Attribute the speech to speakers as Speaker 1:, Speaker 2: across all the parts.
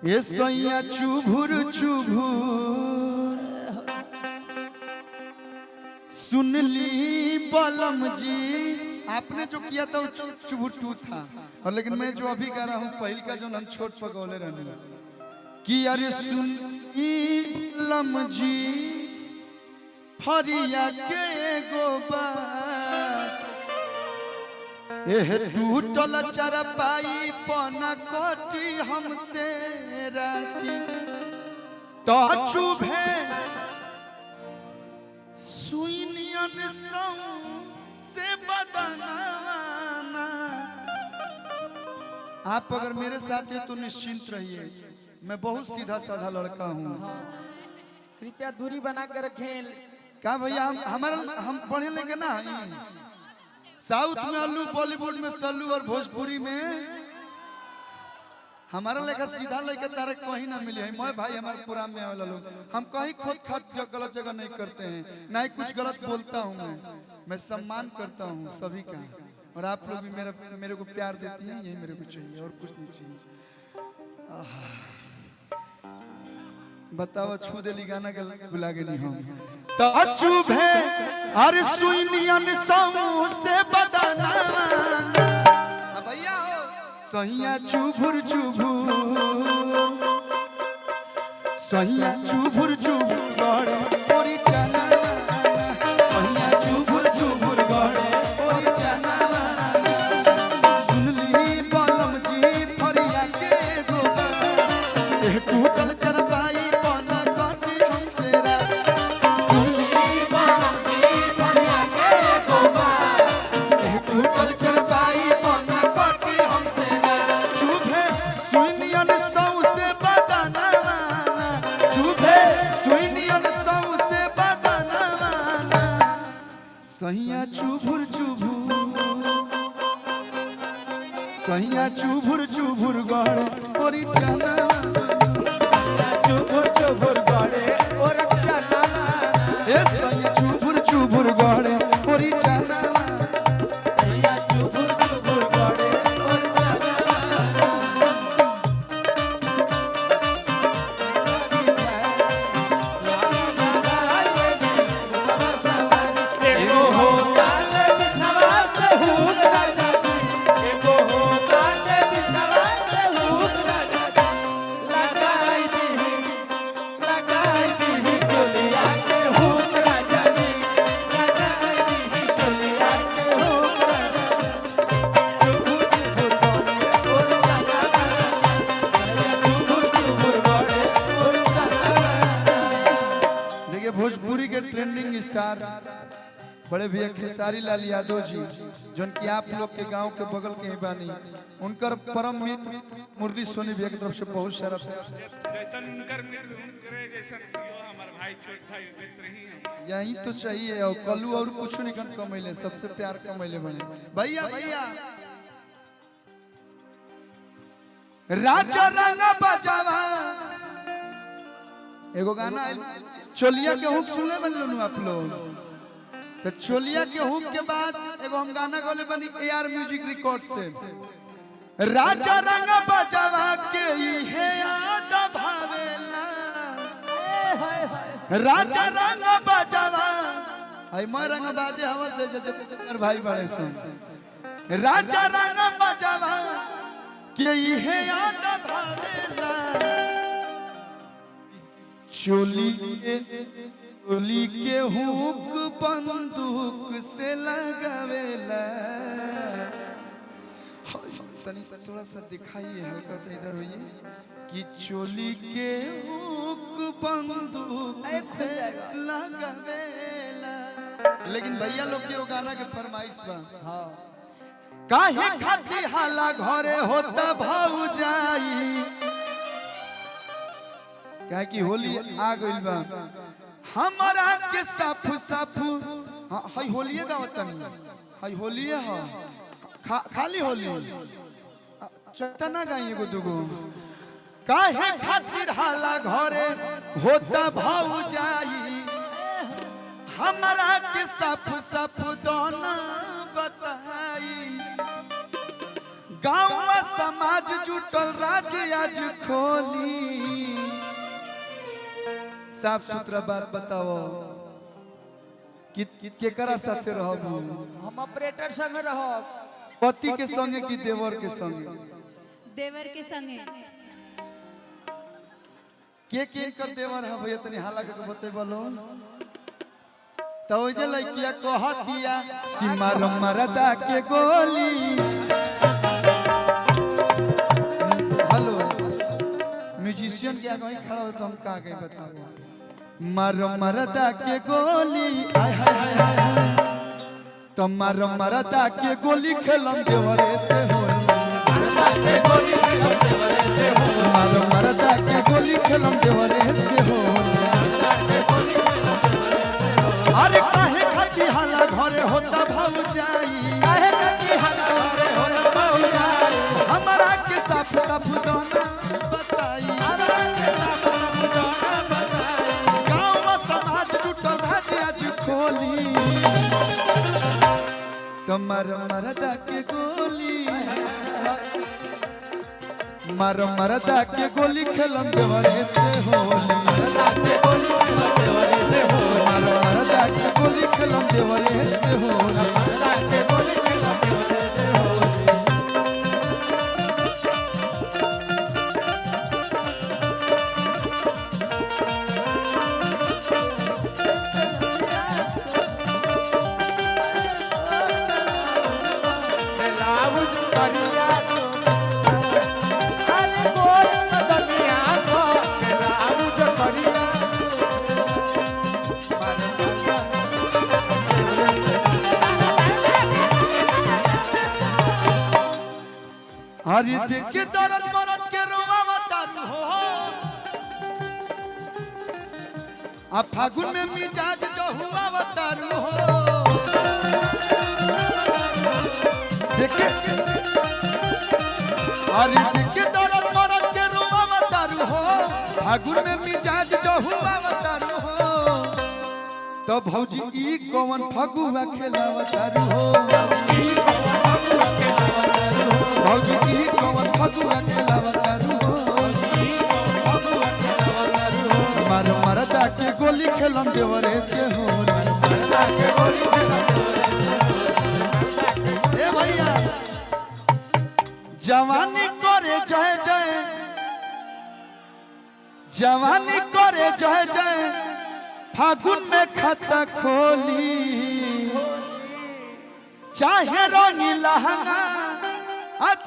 Speaker 1: ये सैया चुभुर चुभुर सुन ली बलम जी। आपने जो किया था वो चुभुर टू था, और लेकिन मैं जो अभी गा रहा हूँ पहल का जो छोट पगौले रहने कि अरे सुन लम जी फरिया के गोबार एह टूटल चरपाई पना कोटी हमसे राती तो चुभे सुइनियन से बदनाना। आप अगर मेरे साथ हैं तो निश्चिंत रहिए, मैं बहुत सीधा साधा लड़का हूँ।
Speaker 2: कृपया दूरी बना कर रखें।
Speaker 1: क्या भैया हम पढ़े लेंगे ना, साउथ में अल्लू, बॉलीवुड में सल्लू और भोजपुरी में हमारा लेकर सीधा लेकर तारे कहीं ना मिले है। मैं भाई हमारे पुरान में वाला लोग हम कहीं खुद खाद गलत जगह नहीं करते हैं, ना ही कुछ गलत बोलता हूँ। मैं सम्मान करता हूँ सभी का, और आप लोग भी मेरे को प्यार देती हैं, यही मेरे को चाहिए और कुछ नहीं चाहिए। बताओ छू देली गाना के बुला के नहीं हम तो अचूब है अरे सुइनियन से बदना भैया हो सहिया चुभुर चुभुर सहिया चुभुर चुभुर गड़े ओरी चना सहिया चुभुर चुभुर गड़े ओरी चना सुनली बलम जी फरिया के गोबर एह टूटल चरपाई सहिया चुभुर चुभुर सहिया चुभुर चुभुर गड़े ओरी चना
Speaker 2: चुभुर चुभुर गड़े और चना
Speaker 1: ए सहिया चुभुर चुभुर गड़े ओरी चना
Speaker 2: सैया चुभुर चुभुर गड़े और
Speaker 1: भोजपुरी के ट्रेंडिंग स्टार बड़े भैया खेसारी लाल यादव जी, जोन की आप लोग के गांव के बगल के ही बानी, उनकर परम मित्र मुरली सोनी भैया की तरफ से बहुत सारा यही तो चाहिए। और कलू और कुछ नहीं कमैले, सबसे प्यार कमैले बने भैया। भैया राजा रंगा बजावा एगो गाना चोलिया के हुक सुनले बनी आप लोग, तो चोलिया के हुक के बाद एगो हम गाना गौले बनी एआर म्यूजिक रिकॉर्ड से। राजा रंग बजावा के इहे याद भावेला, राजा रंग बजावा आई मैं रंग बाजे हवा से जैसे भाई बड़े से। राजा रंग बजावा के इहे याद भावेला, चोली के हुक बंदूक से लगावेला। तनी थोड़ा सा दिखाइए, हल्का सा इधर होइए कि चोली के हुक बंदूक से लगावेला। लेकिन भैया लोग के गाना के फरमाइश बा काहे खाती हाला घरे होता भौजाई, क्या कि होली आ गइल बा हमारा के साफू साफू हई होलिए गावत नहीं हई होलिए ह खाली होली चतना गाई एगो दुगो। काहे खातिर हाला घरे होता भौजाई, हमारा के साफू साफू दोना बताई। गाँव समाज जुटल राज्य आज खोली। साफ सुथरा बात बताओ कि केकरा साथे रहबू?
Speaker 2: हम ऑपरेटर संग रहब।
Speaker 1: पति के संगे कि देवर के संगे?
Speaker 3: देवर के संगे।
Speaker 1: के कर देवर है भैया तनी हाला के बते बोलो। तो जे लइकिया कहतिया कि मार मरदा के गोली। हेलो म्यूजिशियन के आगे खड़ा हो तो हम का गए बताओ। मार मरदा के गोली आय हाय हाय हाय। तो मार मरदा के गोली खेलम देवरे से होली। मार मरदा के गोली खेलम देवरे से होली। अरे काहे खाती हाला घरे होता भौजाई।
Speaker 2: काहे खाती हाला घरे होता भौजाई।
Speaker 1: हमरा के साफ साफ दाना बताई।
Speaker 2: हमरा के साफ साफ दाना बताई।
Speaker 1: गाँव समाज जुटल राज्य आज खोली। कमर मरदा के गोली। मार मरदा के गोली खेलम देवरे से होली। मार मरदा के गोली खेलम देवरे से होली। हरि देख के दर्द मरद के रोवा बतारू हो। आ फागुन में मिजाज जो हुआ बतारू हो। देखे हरि देख के दर्द मरद के रोवा बतारू हो। फागुन में मिजाज जो हुआ बतारू हो। तो भौजी ई कौन फगुआ खेला बतारू हो। भौजी की कौन फगुआ खेला बतारू हो। मार मरदा के गोली खेलम देवरे से होली। ए भैया जवानी करे जय जय। जवानी करे जय जय। फागुन में खाता खोली। चाहे रंगी लहंगा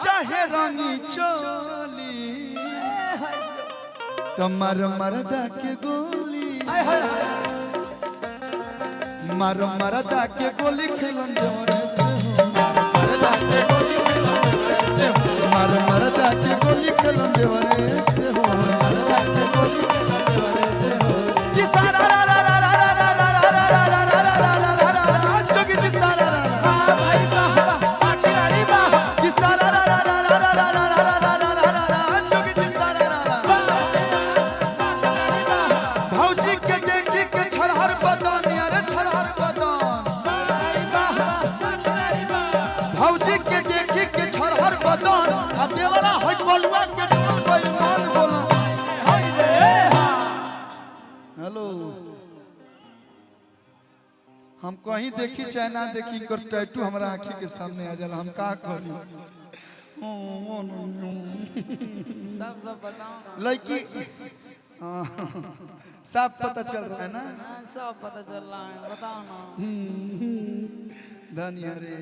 Speaker 1: चाहे रंगी चोली। कमर मरदा के गोली। मार मरदा के गोली खेलन देवरे से हो। मार मरदा के गोली खेलन देवरे से हो। कि सारा रा रा रा रा रा रा रा रा रा रा रा रा रा रा रा जोगी जी सारा रा रा।
Speaker 2: भाई वाह वाह पाटियारी वाह।
Speaker 1: कि सारा रा रा रा रा रा रा रा रा रा रा रा रा जोगी जी सारा रा रा। भौजी के देखी के छरहर बदन यार छरहर बदन। भौजी के देखी के छरहर बदन। आ देवरा होय बलुआ के डबल कोई मान बोला। हेलो हम कहीं देखी चाहे ना देखी कर टैटू हमरा आँखी के सामने आ जाला। हम का करी?
Speaker 2: सब बताओ।
Speaker 1: लड़की साफ पता चल रहा है ना।
Speaker 2: सब पता चल रहा है बताओ ना।
Speaker 1: धनिया रे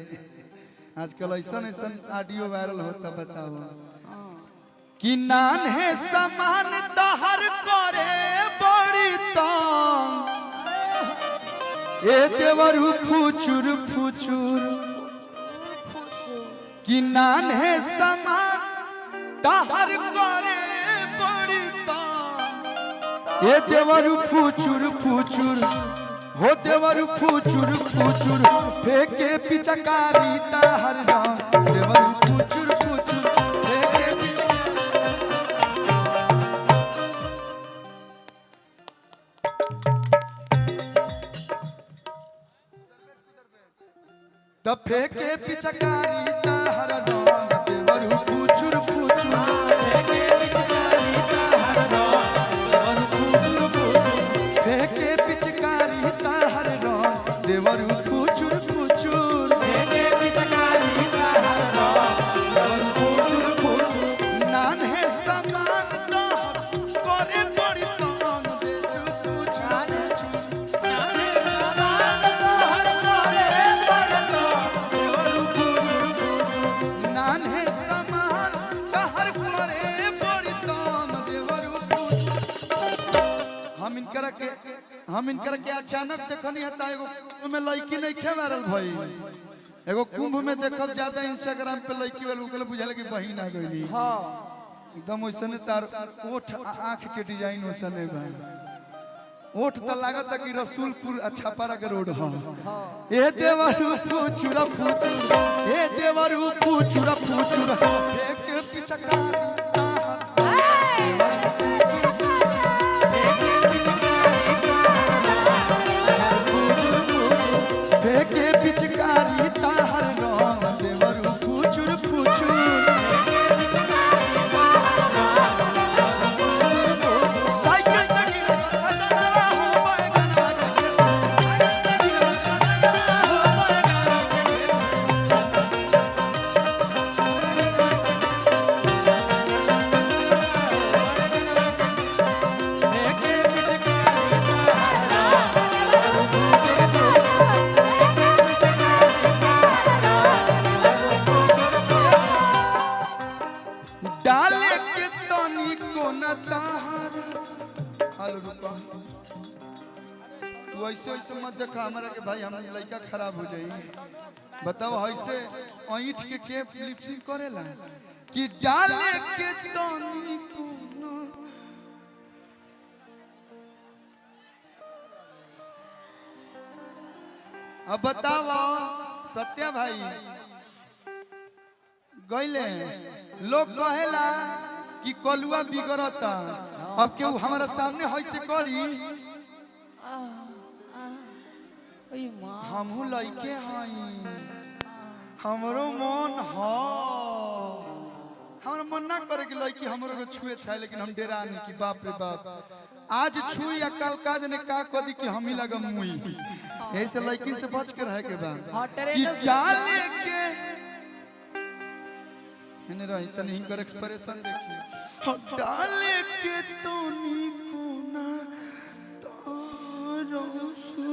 Speaker 1: आजकल ऐसा ऐसा ऑडियो वायरल होता बताओ। कि नान है समान तहर करे बड़ी तंग। ए देवरू फुचुर फुचुर। कि नान है समान तहर करे बड़ी तंग। ए देवरू फुचुर फुचुर। हो देवरू फुचुर फुचुर। फेंके पिचकारी तहर रंग। देवरू फुचुर फुचुर। फेंके पिचकारी। तब फेंके पिचकारी तहर रंग। देवरू फुचुर फुचुर फेंके पिचकारी ताहर रंग देवर फुचुर फुचुर नान है समान तो करे बड़ी तंग दे नान है समान ताहर करे बड़ी तंग देवर हम इनकर के अचानक देखनी हता एगो में लड़की नहीं खे वायरल भई एगो कुंभ में देखब ज्यादा इंस्टाग्राम पे लड़की वाला उकल बुझाले कि बहिन आ गईली एकदम वैसने तार ओठ आंख के डिजाइन वैसने भाई ओठ त लागत कि रसूलपुर छापारा के रोड ह ए देवरू फुचुरा फुचुर ए देवरू फुचुरा फुचुर फेंक पिचकारी फेंके पिचकारी ताहर रंग देवरू फुचुर फुचुर साइकिल से गिरा सजना हो बैगनवा डाले के तनी को न ताहर हेलो रुपा तू ऐसे ऐसे मत देखा हमारा के भाई हम लड़का खराब हो जाई बताओ ऐसे ऐठ के लिपसिंग करेला कि डाले के तनी को न अब बताओ सत्या भाई गईले लोग कहेला कि कलुआ बिगड़ता अब केहू हमारा सामने ऐसे करी हमहू लइके हई हमरो मन ह हमरा मन ना करे कि लइकी हमरो के छुए छाए लेकिन हम डेरा नहीं कि बाप रे बाप आज छुई या कल काज ने का कदी कि हम ही लगम मुई ऐसे लइकी से बच के रहे के बा कि डाले के हने रही तनी हिंकर एक्सप्रेशन देखिए डाले के तोनी कोना तारसु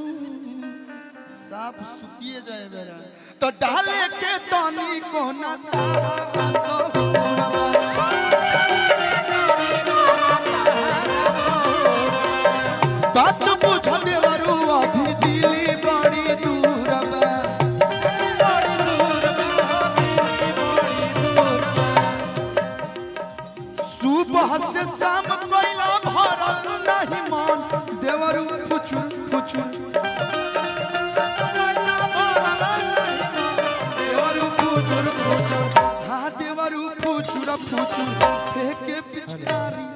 Speaker 1: साफ सुतिए जाए बेरा तो डाले के तोनी कोना तारसु बात बुझ देवरू अभी दिली बड़ी दूर बा सुबह से शाम कोइला भरल नहीं मन देवरू फुचुर फुचुर देवरू फुचुर फुचुर हाँ देवरू फुचुर फुचुर फेंके पिचकारी